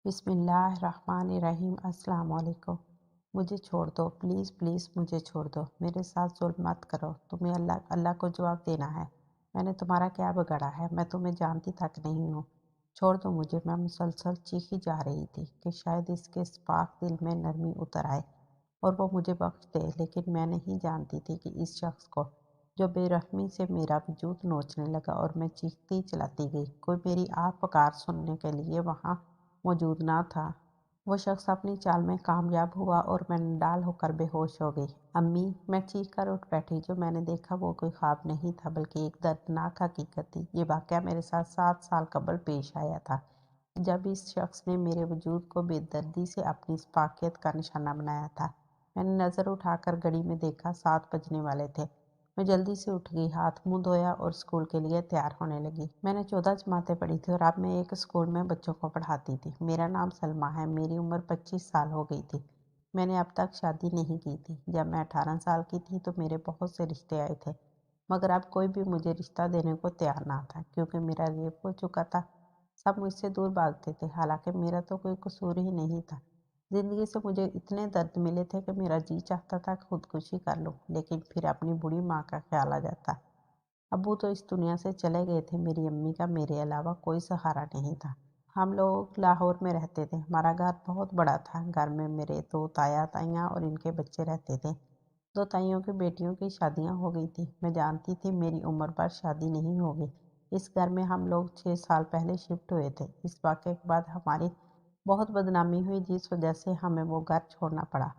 बिस्मिल्लाहिर्रहमानिर्रहीम। अस्सलाम वालेकुम। मुझे छोड़ दो, प्लीज़ प्लीज़ मुझे छोड़ दो। मेरे साथ जुल्म मत करो। तुम्हें अल्लाह अल्लाह को जवाब देना है। मैंने तुम्हारा क्या बिगाड़ा है? मैं तुम्हें जानती तक नहीं हूँ। छोड़ दो मुझे। मैं मुसलसल चीखी जा रही थी कि शायद इसके इस पाक दिल में नरमी उतर आए और वो मुझे बख्श दे, लेकिन मैं नहीं जानती थी कि इस शख्स को, जो बेरहमी से मेरा वजूद नोचने लगा और मैं चीखती चलाती गई, कोई मेरी आह पुकार सुनने के लिए वहाँ मौजूद ना था। वो शख्स अपनी चाल में कामयाब हुआ और मैं नंडाल होकर बेहोश हो गई। अम्मी, मैं चीख कर उठ बैठी। जो मैंने देखा वो कोई ख्वाब नहीं था, बल्कि एक दर्दनाक हकीकत थी। ये वाक़या मेरे साथ 7 साल कबल पेश आया था, जब इस शख्स ने मेरे वजूद को बेदर्दी से अपनी इस पाकियत का निशाना बनाया था। मैंने नज़र उठाकर घड़ी में देखा, 7 बजने वाले थे। मैं जल्दी से उठ गई, हाथ मुंह धोया और स्कूल के लिए तैयार होने लगी। मैंने 14 जमातें पढ़ी थी और अब मैं एक स्कूल में बच्चों को पढ़ाती थी। मेरा नाम सलमा है। मेरी उम्र 25 साल हो गई थी। मैंने अब तक शादी नहीं की थी। जब मैं 18 साल की थी तो मेरे बहुत से रिश्ते आए थे, मगर अब कोई भी मुझे रिश्ता देने को तैयार ना था, क्योंकि मेरा रेप हो चुका था। सब मुझसे दूर भागते थे, हालांकि मेरा तो कोई कसूर ही नहीं था। जिंदगी से मुझे इतने दर्द मिले थे कि मेरा जी चाहता था खुदकुशी कर लूं, लेकिन फिर अपनी बूढ़ी माँ का ख्याल आ जाता। अब्बू तो इस दुनिया से चले गए थे। मेरी अम्मी का मेरे अलावा कोई सहारा नहीं था। हम लोग लाहौर में रहते थे। हमारा घर बहुत बड़ा था। घर में मेरे 2 ताया ताइयाँ और इनके बच्चे रहते थे। 2 ताइयों की बेटियों की शादियां हो गई थी। मैं जानती थी मेरी उम्र पर शादी नहीं होगी। इस घर में हम लोग 6 साल पहले शिफ्ट हुए थे। इस वाक़े के बाद हमारी बहुत बदनामी हुई, जिस वजह से हमें वो घर छोड़ना पड़ा।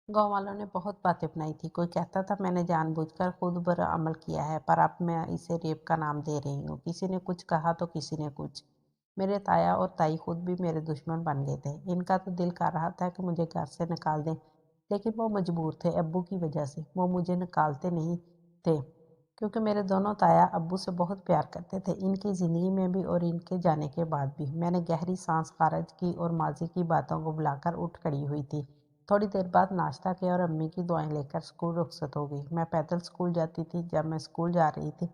गाँव वालों ने बहुत बातें बनाई थी। कोई कहता था मैंने जानबूझकर खुद पर अमल किया है, पर अब मैं इसे रेप का नाम दे रही हूँ। किसी ने कुछ कहा तो किसी ने कुछ। मेरे ताया और ताई खुद भी मेरे दुश्मन बन गए थे। इनका तो दिल कर रहा था कि मुझे घर से निकाल दें, लेकिन वो मजबूर थे अब्बू की वजह से। वो मुझे निकालते नहीं थे, क्योंकि मेरे दोनों ताया अब्बू से बहुत प्यार करते थे, इनकी ज़िंदगी में भी और इनके जाने के बाद भी। मैंने गहरी सांस खारिज की और माजी की बातों को बुलाकर उठ खड़ी हुई थी। थोड़ी देर बाद नाश्ता किया और अम्मी की दुआएं लेकर स्कूल रुखसत हो गई। मैं पैदल स्कूल जाती थी। जब मैं स्कूल जा रही थी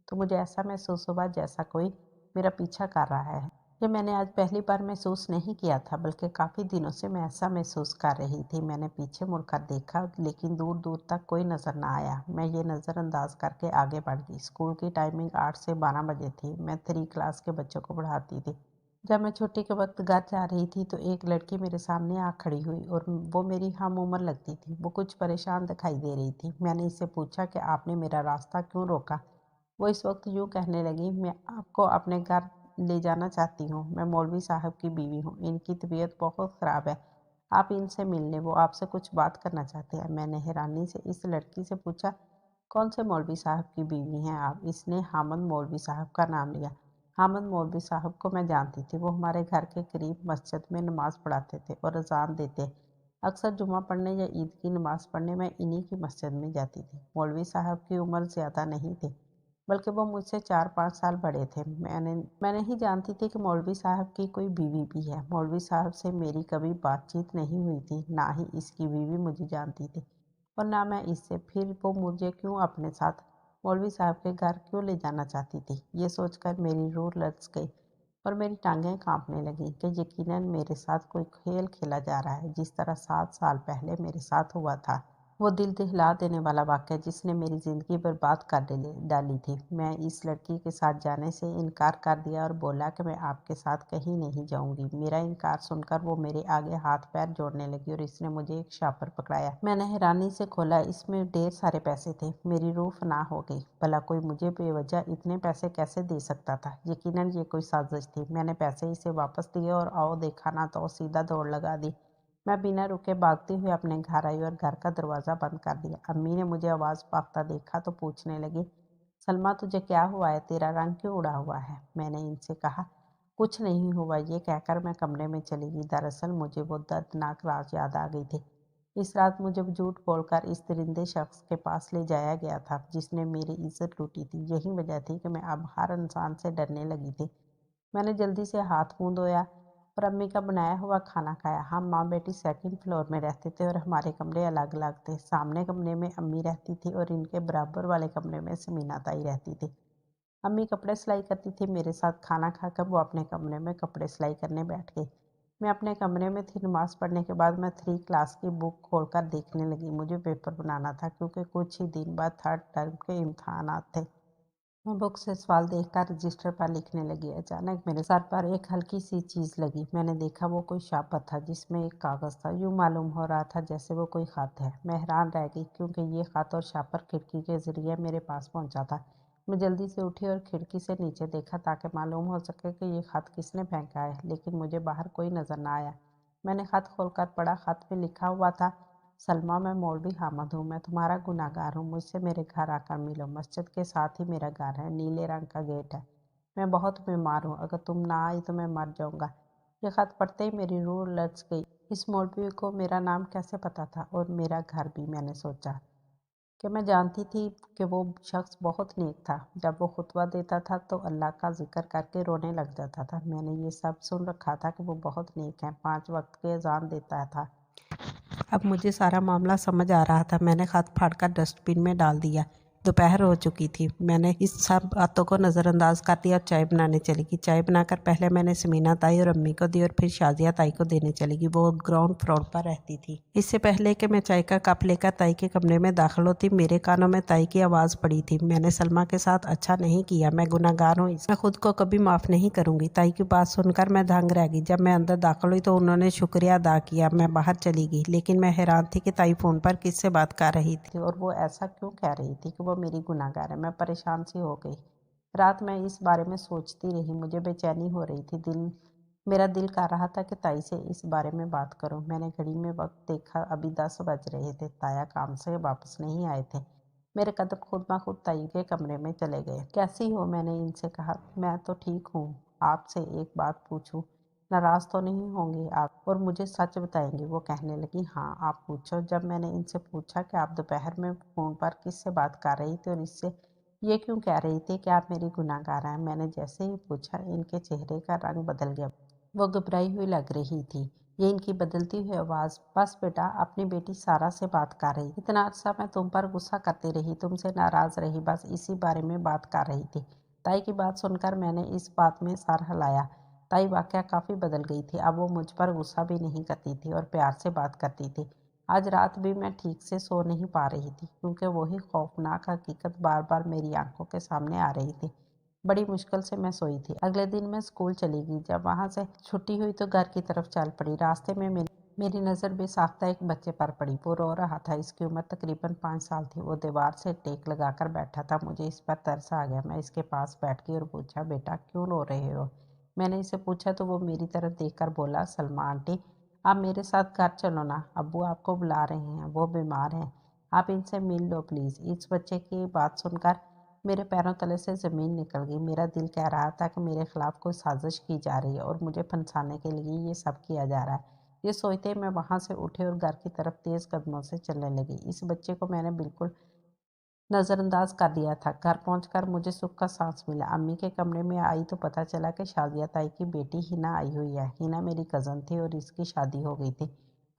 तो मुझे ऐसा महसूस हुआ जैसा कोई मेरा पीछा कर रहा है। ये मैंने आज पहली बार महसूस नहीं किया था, बल्कि काफ़ी दिनों से मैं ऐसा महसूस कर रही थी। मैंने पीछे मुड़कर देखा, लेकिन दूर दूर तक कोई नज़र ना आया। मैं ये नज़रअंदाज करके आगे बढ़ गई। स्कूल की टाइमिंग 8 से 12 बजे थी। मैं 3 क्लास के बच्चों को पढ़ाती थी। जब मैं छुट्टी के वक्त घर जा रही थी तो एक लड़की मेरे सामने आ खड़ी हुई और वो मेरी हम उम्र लगती थी। वो कुछ परेशान दिखाई दे रही थी। मैंने इससे पूछा कि आपने मेरा रास्ता क्यों रोका। वो इस वक्त यूँ कहने लगी, मैं आपको अपने घर ले जाना चाहती हूँ। मैं मौलवी साहब की बीवी हूँ। इनकी तबीयत बहुत ख़राब है। आप इनसे मिल लें, वो आपसे कुछ बात करना चाहते हैं। मैंने हैरानी से इस लड़की से पूछा, कौन से मौलवी साहब की बीवी हैं आप? इसने हामिद मौलवी साहब का नाम लिया। हामिद मौलवी साहब को मैं जानती थी। वो हमारे घर के करीब मस्जिद में नमाज़ पढ़ाते थे और अज़ान देते। अक्सर जुमा पढ़ने या ईद की नमाज़ पढ़ने मैं इन्हीं की मस्जिद में जाती थी। मौलवी साहब की उम्र ज़्यादा नहीं थी, बल्कि वो मुझसे 4-5 साल बड़े थे। मैं नहीं जानती थी कि मौलवी साहब की कोई बीवी भी है। मौलवी साहब से मेरी कभी बातचीत नहीं हुई थी, ना ही इसकी बीवी मुझे जानती थी और ना मैं इससे। फिर वो मुझे क्यों अपने साथ मौलवी साहब के घर क्यों ले जाना चाहती थी? ये सोचकर मेरी रूह लर्ज़ गई और मेरी टांगें कांपने लगीं कि यकीनन मेरे साथ कोई खेल खेला जा रहा है, जिस तरह 7 साल पहले मेरे साथ हुआ था। वो दिल दहला देने वाला वाक़या जिसने मेरी ज़िंदगी बर्बाद कर डाली थी। मैं इस लड़की के साथ जाने से इनकार कर दिया और बोला कि मैं आपके साथ कहीं नहीं जाऊँगी। मेरा इनकार सुनकर वो मेरे आगे हाथ-पैर जोड़ने लगी और इसने मुझे एक शापर पकड़ाया। मैंने हैरानी से खोला, इसमें ढेर सारे पैसे थे। मेरी रूह फना हो गई। भला कोई मुझे बेवजह इतने पैसे कैसे दे सकता था? यकीनन ये कोई साज़िश थी। मैंने पैसे इसे वापस दिए और आओ देखा ना तो सीधा दौड़ लगा दी। मैं बिना रुके भागती हुई अपने घर आई और घर का दरवाज़ा बंद कर दिया। अम्मी ने मुझे आवाज़ पाता देखा तो पूछने लगी, सलमा तुझे क्या हुआ है? तेरा रंग क्यों उड़ा हुआ है? मैंने इनसे कहा, कुछ नहीं हुआ। ये कहकर मैं कमरे में चली गई। दरअसल मुझे वो दर्दनाक राज याद आ गई थी। इस रात मुझे झूठ बोलकर इस दरिंदे शख्स के पास ले जाया गया था, जिसने मेरी इज्जत लूटी थी। यही वजह थी कि मैं अब हर इंसान से डरने लगी थी। मैंने जल्दी से हाथ मुंह धोया और अम्मी का बनाया हुआ खाना खाया। हम माँ बेटी सेकंड फ्लोर में रहते थे और हमारे कमरे अलग अलग थे। सामने कमरे में अम्मी रहती थी और इनके बराबर वाले कमरे में समीना ताई रहती थी। अम्मी कपड़े सिलाई करती थी मेरे साथ, खाना खाकर वो अपने कमरे में कपड़े सिलाई करने बैठ गई। मैं अपने कमरे में थी। नमाज़ पढ़ने के बाद मैं 3 क्लास की बुक खोलकर देखने लगी। मुझे पेपर बनाना था क्योंकि कुछ ही दिन बाद थर्ड टर्म के इम्तहानात थे। मैं बुक से सवाल देखकर रजिस्टर पर लिखने लगी। अचानक मेरे सर पर एक हल्की सी चीज़ लगी। मैंने देखा वो कोई शापर था जिसमें एक कागज़ था। यूँ मालूम हो रहा था जैसे वो कोई ख़त है। मैं हैरान रह गई क्योंकि ये ख़त और शापर खिड़की के ज़रिए मेरे पास पहुँचा था। मैं जल्दी से उठी और खिड़की से नीचे देखा ताकि मालूम हो सके कि ये ख़त किसने फेंका है, लेकिन मुझे बाहर कोई नज़र ना आया। मैंने ख़त खोलकर पढ़ा। ख़त में लिखा हुआ था, सलमा, मैं मौलवी हामिद हूँ। मैं तुम्हारा गुनहगार हूँ। मुझसे मेरे घर आकर मिलो। मस्जिद के साथ ही मेरा घर है। नीले रंग का गेट है। मैं बहुत बीमार हूँ। अगर तुम ना आई तो मैं मर जाऊँगा। ये ख़त पढ़ते ही मेरी रूह लर्ज़ गई। इस मौलवी को मेरा नाम कैसे पता था और मेरा घर भी। मैंने सोचा कि मैं जानती थी कि वो शख्स बहुत नेक था। जब वो खुतबा देता था तो अल्लाह का ज़िक्र करके रोने लग जाता था। मैंने ये सब सुन रखा था कि वो बहुत नेक है, 5 वक्त की अज़ान देता था। अब मुझे सारा मामला समझ आ रहा था। मैंने खत फाड़कर डस्टबिन में डाल दिया। दोपहर हो चुकी थी। मैंने इस सब बातों को नज़रअंदाज कर दिया और चाय बनाने चली गई। चाय बनाकर पहले मैंने समीना ताई और अम्मी को दी और फिर शाजिया ताई को देने चली गई। वो ग्राउंड फ्लोर पर रहती थी। इससे पहले कि मैं चाय का कप लेकर ताई के कमरे में दाखिल होती, मेरे कानों में ताई की आवाज़ पड़ी थी, मैंने सलमा के साथ अच्छा नहीं किया। मैं गुनहगार हूँ। मैं खुद को कभी माफ़ नहीं करूँगी। ताई की बात सुनकर मैं दंग रह गई। जब मैं अंदर दाखिल हुई तो उन्होंने शुक्रिया अदा किया। मैं बाहर चली गई, लेकिन मैं हैरान थी कि ताई फ़ोन पर किससे बात कर रही थी और वो ऐसा क्यों कह रही थी कि वो मेरी गुनहगार है। मैं परेशान सी हो गई। रात में इस बारे में सोचती रही। मुझे बेचैनी हो रही थी। मेरा दिल कर रहा था कि ताई से इस बारे में बात करूं। मैंने घड़ी में वक्त देखा। अभी 10 बज रहे थे। ताया काम से वापस नहीं आए थे। मेरे कदम खुद ब खुद ताई के कमरे में चले गए। कैसी हो? मैंने इनसे कहा। मैं तो ठीक हूँ। आपसे एक बात पूछूं? नाराज़ तो नहीं होंगे आप और मुझे सच बताएंगे? वो कहने लगी, हाँ आप पूछो। जब मैंने इनसे पूछा कि आप दोपहर में फ़ोन पर किससे बात कर रही थी और इससे ये क्यों कह रही थी कि आप मेरी गुनहगार हैं, मैंने जैसे ही पूछा इनके चेहरे का रंग बदल गया। वो घबराई हुई लग रही थी। ये इनकी बदलती हुई आवाज़, बस बेटा अपनी बेटी सारा से बात कर रही। इतना अर्सा मैं तुम पर गुस्सा करती रही, तुमसे नाराज़ रही, बस इसी बारे में बात कर रही थी। ताई की बात सुनकर मैंने इस बात में सर हिलाया। ताई वाकया काफ़ी बदल गई थी। अब वो मुझ पर गुस्सा भी नहीं करती थी और प्यार से बात करती थी। आज रात भी मैं ठीक से सो नहीं पा रही थी क्योंकि वही खौफनाक हकीकत बार बार मेरी आंखों के सामने आ रही थी। बड़ी मुश्किल से मैं सोई थी। अगले दिन मैं स्कूल चली गई। जब वहाँ से छुट्टी हुई तो घर की तरफ चल पड़ी। रास्ते में मेरी नज़र बेसाख्ता एक बच्चे पर पड़ी। वो रो रहा था। इसकी उम्र तकरीबन 5 साल थी। वो दीवार से टेक लगाकर बैठा था। मुझे इस पर तरस आ गया। मैं इसके पास बैठ गई और पूछा, बेटा क्यों रो रहे हो? मैंने इसे पूछा तो वो मेरी तरफ देखकर बोला, सलमा आंटी आप मेरे साथ घर चलो ना, अब्बू आपको बुला रहे हैं, वो बीमार हैं, आप इनसे मिल लो प्लीज़। इस बच्चे की बात सुनकर मेरे पैरों तले से ज़मीन निकल गई। मेरा दिल कह रहा था कि मेरे खिलाफ कोई साजिश की जा रही है और मुझे फंसाने के लिए ये सब किया जा रहा है। ये सोचते ही मैं वहाँ से उठी और घर की तरफ तेज़ कदमों से चलने लगी। इस बच्चे को मैंने बिल्कुल नज़रअंदाज कर दिया था। घर पहुंचकर मुझे सुख का सांस मिला। अम्मी के कमरे में आई तो पता चला कि शाजिया ताई की बेटी हिना आई हुई है। हिना मेरी कज़न थी और इसकी शादी हो गई थी।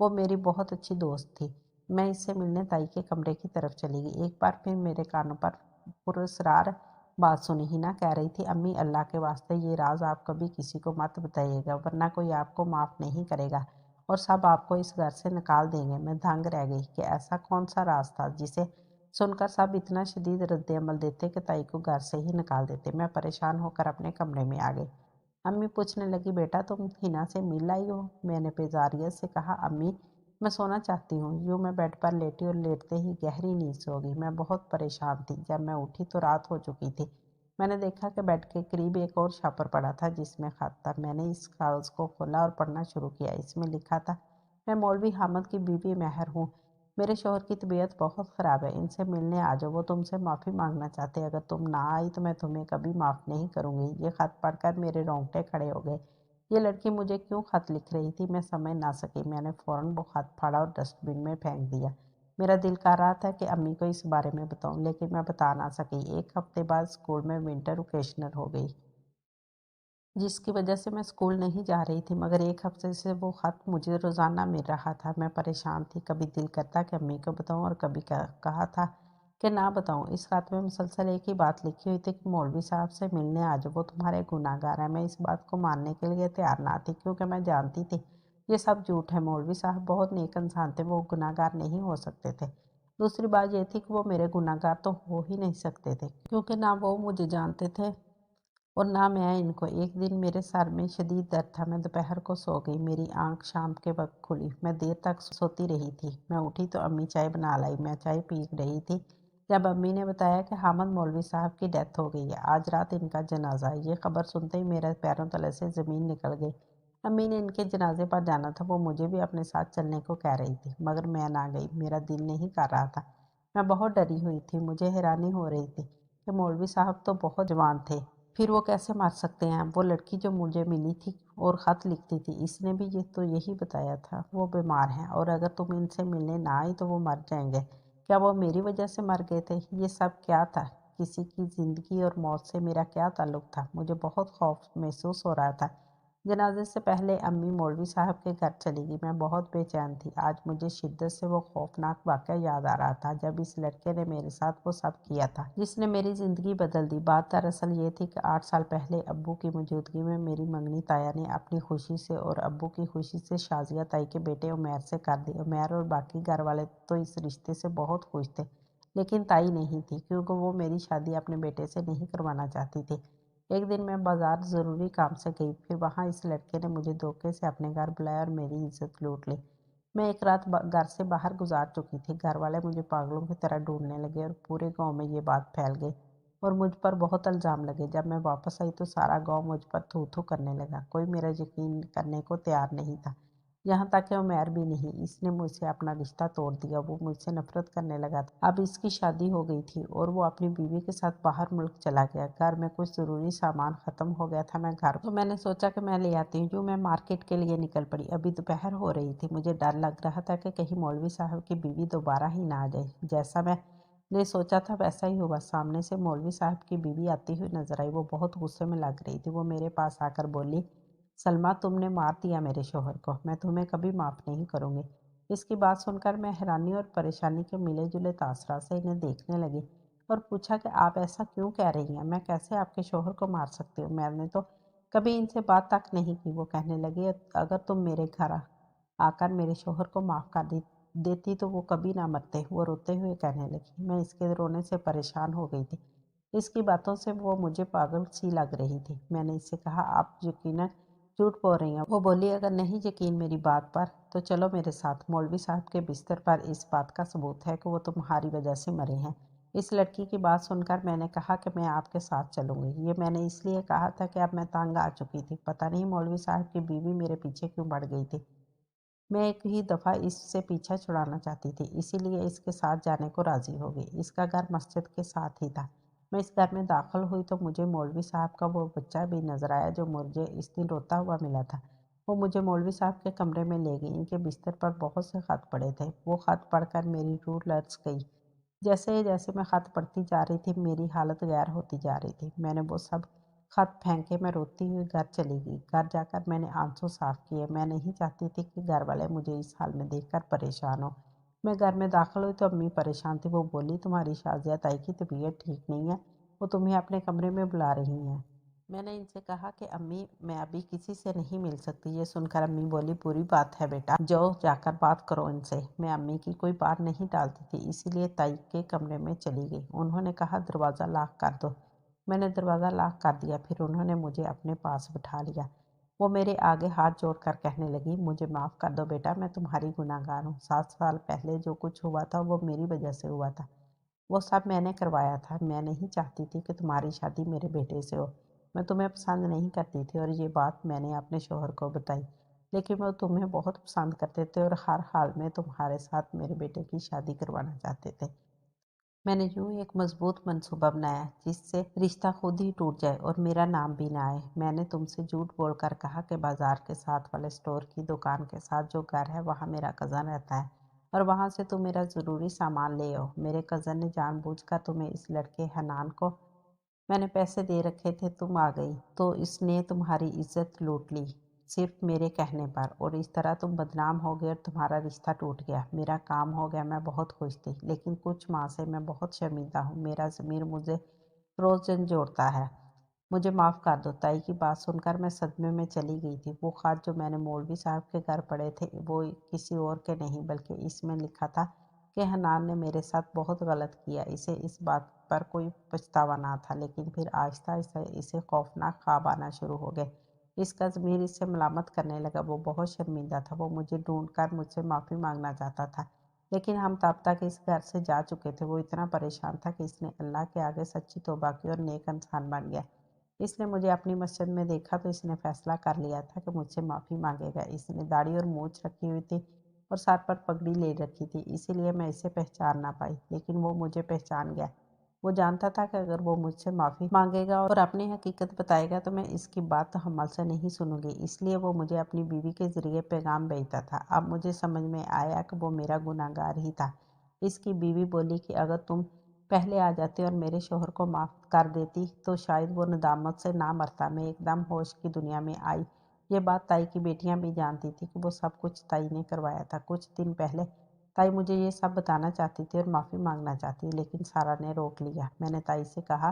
वो मेरी बहुत अच्छी दोस्त थी। मैं इससे मिलने ताई के कमरे की तरफ चली गई। एक बार फिर मेरे कानों पर पुरस्रार बात सुनी। हिना कह रही थी, अम्मी अल्लाह के वास्ते ये राज आप कभी किसी को मत बताइएगा वरना कोई आपको माफ़ नहीं करेगा और सब आपको इस घर से निकाल देंगे। मैं दंग रह गई कि ऐसा कौन सा राज था जिसे सुनकर सब इतना शदीद रद्द-ए-अमल देते कि ताई को घर से ही निकाल देते। मैं परेशान होकर अपने कमरे में आ गई। अम्मी पूछने लगी, बेटा तुम हिना से मिल आई हो? मैंने बेजारियत से कहा, अम्मी मैं सोना चाहती हूँ। यूँ मैं बेड पर लेटी और लेटते ही गहरी नींद सो गई। मैं बहुत परेशान थी। जब मैं उठी तो रात हो चुकी थी। मैंने देखा कि बेड के करीब एक और छापर पड़ा था जिसमें खत था। मैंने इस कागज़ को खोला और पढ़ना शुरू किया। इसमें लिखा था, मैं मौलवी हामिद की बीवी महर हूँ। मेरे शौहर की तबीयत बहुत ख़राब है। इनसे मिलने आ जाओ। वो तुमसे माफ़ी मांगना चाहते हैं। अगर तुम ना आई तो मैं तुम्हें कभी माफ़ नहीं करूँगी। ये ख़त पढ़कर मेरे रोंगटे खड़े हो गए। ये लड़की मुझे क्यों ख़त लिख रही थी मैं समझ ना सकी। मैंने फ़ौरन वो ख़त फाड़ा और डस्टबिन में फेंक दिया। मेरा दिल कर रहा था कि अम्मी को इस बारे में बताऊं, लेकिन मैं बता ना सकी। एक हफ्ते बाद स्कूल में विंटर वेकेशनल हो गई, जिसकी वजह से मैं स्कूल नहीं जा रही थी, मगर एक हफ्ते से वो ख़त मुझे रोज़ाना मिल रहा था। मैं परेशान थी। कभी दिल करता कि अम्मी को बताऊं और कभी कहा था कि ना बताऊँ। इस खत में मुसलसल एक ही बात लिखी हुई थी कि मौलवी साहब से मिलने आ जाओ, वो तुम्हारे गुनाहगार हैं। मैं इस बात को मानने के लिए तैयार ना थी, क्योंकि मैं जानती थी ये सब झूठ है। मौलवी साहब बहुत नेक इंसान थे, वो गुनाहगार नहीं हो सकते थे। दूसरी बात ये थी कि वो मेरे गुनाहगार तो हो ही नहीं सकते थे, क्योंकि ना वो मुझे जानते थे और ना मैं इनको। एक दिन मेरे सर में शदीद दर्द था, मैं दोपहर को सो गई। मेरी आंख शाम के वक्त खुली, मैं देर तक सोती रही थी। मैं उठी तो अम्मी चाय बना लाई, मैं चाय पी रही थी जब अम्मी ने बताया कि हामिद मौलवी साहब की डेथ हो गई है, आज रात इनका जनाजा है। ये खबर सुनते ही मेरे पैरों तले से ज़मीन निकल गई। अम्मी ने इनके जनाजे पर जाना था, वो मुझे भी अपने साथ चलने को कह रही थी, मगर मैं ना गई, मेरा दिल नहीं कर रहा था। मैं बहुत डरी हुई थी, मुझे हैरानी हो रही थी कि मौलवी साहब तो बहुत जवान थे, फिर वो कैसे मर सकते हैं। वो लड़की जो मुझे मिली थी और ख़त लिखती थी, इसने भी ये तो यही बताया था, वो बीमार हैं और अगर तुम इनसे मिलने ना आई तो वो मर जाएंगे। क्या वो मेरी वजह से मर गए थे? ये सब क्या था? किसी की ज़िंदगी और मौत से मेरा क्या ताल्लुक़ था? मुझे बहुत खौफ महसूस हो रहा था। जनाजे से पहले अम्मी मौलवी साहब के घर चली गई। मैं बहुत बेचैन थी। आज मुझे शिद्दत से वो खौफनाक वाक़या याद आ रहा था, जब इस लड़के ने मेरे साथ वो सब किया था, जिसने मेरी ज़िंदगी बदल दी। बात दरअसल ये थी कि 8 साल पहले अब्बू की मौजूदगी में मेरी मंगनी ताया ने अपनी खुशी से और अब्बू की खुशी से शाज़िया ताई के बेटे उमैर से कर दी। उमैर और बाकी घर वाले तो इस रिश्ते से बहुत खुश थे, लेकिन ताई नहीं थी, क्योंकि वो मेरी शादी अपने बेटे से नहीं करवाना चाहती थी। एक दिन मैं बाजार ज़रूरी काम से गई, फिर वहाँ इस लड़के ने मुझे धोखे से अपने घर बुलाया और मेरी इज्जत लूट ली। मैं एक रात घर से बाहर गुजार चुकी थी। घर वाले मुझे पागलों की तरह ढूंढने लगे और पूरे गांव में ये बात फैल गई और मुझ पर बहुत इल्ज़ाम लगे। जब मैं वापस आई तो सारा गांव मुझ पर थू थू करने लगा। कोई मेरा यकीन करने को तैयार नहीं था, यहाँ तक कि उमैर भी नहीं। इसने मुझसे अपना रिश्ता तोड़ दिया, वो मुझसे नफरत करने लगा था। अब इसकी शादी हो गई थी और वो अपनी बीवी के साथ बाहर मुल्क चला गया। घर में कुछ ज़रूरी सामान ख़त्म हो गया था, मैं घर तो मैंने सोचा कि मैं ले आती हूँ। जो मैं मार्केट के लिए निकल पड़ी। अभी दोपहर हो रही थी, मुझे डर लग रहा था कि कहीं मौलवी साहब की बीवी दोबारा ही ना आ जाए। जैसा मैंने सोचा था वैसा ही हुआ। सामने से मौलवी साहब की बीवी आती हुई नजर आई। वो बहुत गुस्से में लग रही थी। वो मेरे पास आकर बोली, सलमा, तुमने मार दिया मेरे शोहर को, मैं तुम्हें कभी माफ़ नहीं करूँगी। इसकी बात सुनकर मैं हैरानी और परेशानी के मिले जुले तासरात से इन्हें देखने लगी और पूछा कि आप ऐसा क्यों कह रही हैं? मैं कैसे आपके शोहर को मार सकती हूँ? मैंने तो कभी इनसे बात तक नहीं की। वो कहने लगी, अगर तुम मेरे घर आकर मेरे शोहर को माफ़ कर देती तो वो कभी ना मरते। वो रोते हुए कहने लगी। मैं इसके रोने से परेशान हो गई थी। इसकी बातों से वो मुझे पागल सी लग रही थी। मैंने इससे कहा, आप यकीनन झूठ बोल रही हैं। वो बोली, अगर नहीं यकीन मेरी बात पर तो चलो मेरे साथ। मौलवी साहब के बिस्तर पर इस बात का सबूत है कि वो तुम्हारी वजह से मरे हैं। इस लड़की की बात सुनकर मैंने कहा कि मैं आपके साथ चलूंगी। ये मैंने इसलिए कहा था कि अब मैं तंग आ चुकी थी। पता नहीं मौलवी साहब की बीवी मेरे पीछे क्यों पड़ गई थी। मैं एक ही दफ़ा इससे पीछा छुड़ाना चाहती थी, इसीलिए इसके साथ जाने को राज़ी हो गई। इसका घर मस्जिद के साथ ही था। मैं इस घर में दाखिल हुई तो मुझे मौलवी साहब का वो बच्चा भी नज़र आया जो मुझे इस दिन रोता हुआ मिला था। वो मुझे मौलवी साहब के कमरे में ले गई। इनके बिस्तर पर बहुत से ख़त पड़े थे। वो ख़त पढ़कर मेरी रूह लर्ज़ गई। जैसे जैसे मैं ख़त पढ़ती जा रही थी, मेरी हालत गैर होती जा रही थी। मैंने वो सब ख़त फेंके मैं रोती हुई घर चली गई। घर जाकर मैंने आंसू साफ़ किए। मैं नहीं चाहती थी कि घर वाले मुझे इस हाल में देखकर परेशान हो। मैं घर में दाखिल हुई तो अम्मी परेशान थी। वो बोली, तुम्हारी शाजिया ताई की तबीयत ठीक नहीं है, वो तुम्हें अपने कमरे में बुला रही हैं। मैंने इनसे कहा कि अम्मी, मैं अभी किसी से नहीं मिल सकती। ये सुनकर अम्मी बोली, बुरी बात है बेटा, जाओ जाकर बात करो इनसे। मैं अम्मी की कोई बात नहीं टालती थी, इसीलिए ताई के कमरे में चली गई। उन्होंने कहा, दरवाज़ा लॉक कर दो। मैंने दरवाज़ा लॉक कर दिया। फिर उन्होंने मुझे अपने पास बिठा लिया। वो मेरे आगे हाथ जोड़कर कहने लगी, मुझे माफ़ कर दो बेटा, मैं तुम्हारी गुनहगार हूँ। 7 साल पहले जो कुछ हुआ था वो मेरी वजह से हुआ था। वो सब मैंने करवाया था। मैं नहीं चाहती थी कि तुम्हारी शादी मेरे बेटे से हो। मैं तुम्हें पसंद नहीं करती थी और ये बात मैंने अपने शोहर को बताई। लेकिन वो तुम्हें बहुत पसंद करते थे और हर हाल में तुम्हारे साथ मेरे बेटे की शादी करवाना चाहते थे। मैंने यूं एक मजबूत मंसूबा बनाया जिससे रिश्ता खुद ही टूट जाए और मेरा नाम भी ना आए। मैंने तुमसे झूठ बोलकर कहा कि बाजार के साथ वाले स्टोर की दुकान के साथ जो घर है वहाँ मेरा कज़न रहता है और वहाँ से तुम मेरा ज़रूरी सामान ले आओ। मेरे कज़न ने जानबूझकर तुम्हें इस लड़के हनान को मैंने पैसे दे रखे थे, तुम आ गई तो इसने तुम्हारी इज्जत लूट ली। सिर्फ मेरे कहने पर, और इस तरह तुम बदनाम हो गए और तुम्हारा रिश्ता टूट गया। मेरा काम हो गया, मैं बहुत खुश थी, लेकिन कुछ माह से मैं बहुत शर्मिंदा हूँ। मेरा ज़मीर मुझे रोज़ झंझोड़ता है। मुझे माफ़ कर दो। ताई की बात सुनकर मैं सदमे में चली गई थी। वो ख़त जो मैंने मौलवी साहब के घर पढ़े थे, वो किसी और के नहीं बल्कि इसमें लिखा था कि हनान ने मेरे साथ बहुत गलत किया। इसे इस बात पर कोई पछतावा ना था, लेकिन फिर आहिस्ता आहिस्ता इसे खौफनाक ख्वाब आना शुरू हो गए। इसका ज़मीर इससे मलामत करने लगा। वो बहुत शर्मिंदा था। वो मुझे ढूंढ कर मुझसे माफ़ी मांगना चाहता था, लेकिन हम तब तक इस घर से जा चुके थे। वो इतना परेशान था कि इसने अल्लाह के आगे सच्ची तौबा की और नेक इंसान बन गया। इसने मुझे अपनी मस्जिद में देखा तो इसने फैसला कर लिया था कि मुझसे माफ़ी मांगेगा। इसने दाढ़ी और मूछ रखी हुई थी और सर पर पगड़ी ले रखी थी, इसीलिए मैं इसे पहचान ना पाई, लेकिन वो मुझे पहचान गया। वो जानता था कि अगर वो मुझसे माफ़ी मांगेगा और अपनी हकीकत बताएगा तो मैं इसकी बात तहम्मुल से नहीं सुनूंगी, इसलिए वो मुझे अपनी बीवी के ज़रिए पैगाम भेजता था। अब मुझे समझ में आया कि वो मेरा गुनहगार ही था। इसकी बीवी बोली कि अगर तुम पहले आ जाती और मेरे शौहर को माफ़ कर देती तो शायद वो नदामत से ना मरता। मैं एकदम होश की दुनिया में आई। ये बात ताई की बेटियां भी जानती थी कि वो सब कुछ ताई ने करवाया था। कुछ दिन पहले ताई मुझे ये सब बताना चाहती थी और माफ़ी मांगना चाहती, लेकिन सारा ने रोक लिया। मैंने ताई से कहा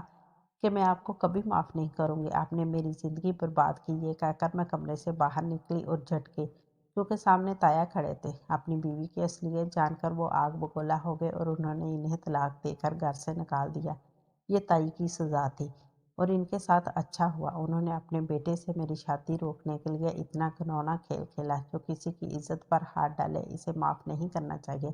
कि मैं आपको कभी माफ़ नहीं करूँगी, आपने मेरी ज़िंदगी बर्बाद की। ये कहकर मैं कमरे से बाहर निकली और झटके, क्योंकि सामने ताया खड़े थे। अपनी बीवी की असलियत जानकर वो आग बगोला हो गए और उन्होंने इन्हें तलाक देकर घर से निकाल दिया। ये ताई की सज़ा थी और इनके साथ अच्छा हुआ। उन्होंने अपने बेटे से मेरी शादी रोकने के लिए इतना घिनौना खेल खेला जो किसी की इज्जत पर हाथ डाले। इसे माफ़ नहीं करना चाहिए।